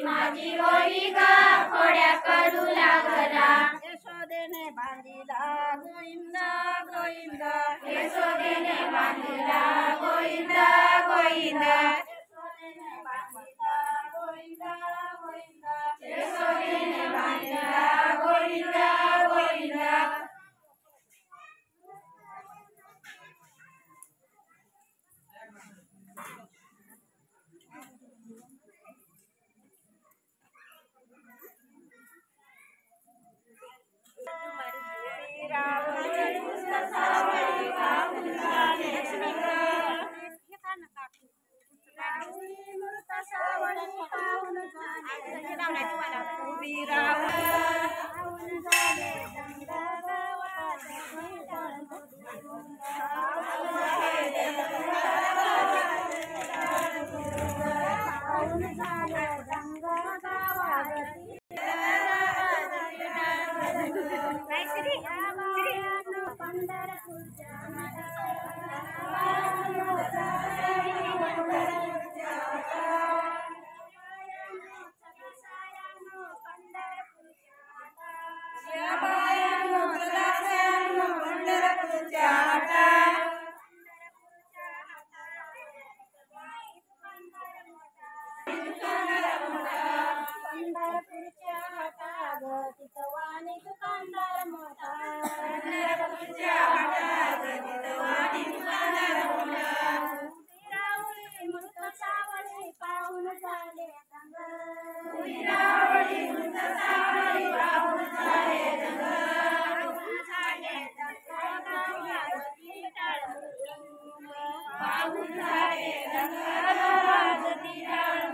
माझी ओळी ग खोड्या करू लागला यशोदेने बांधिला गोविंदा गोविंदा यशोदेने बांधिला गोविंदा गोविंदा यशोदेने बांधिला गोविंदा गोविंदा यशोदेने बांधिला गोविंदा गोविंदा पाहून झाले रंग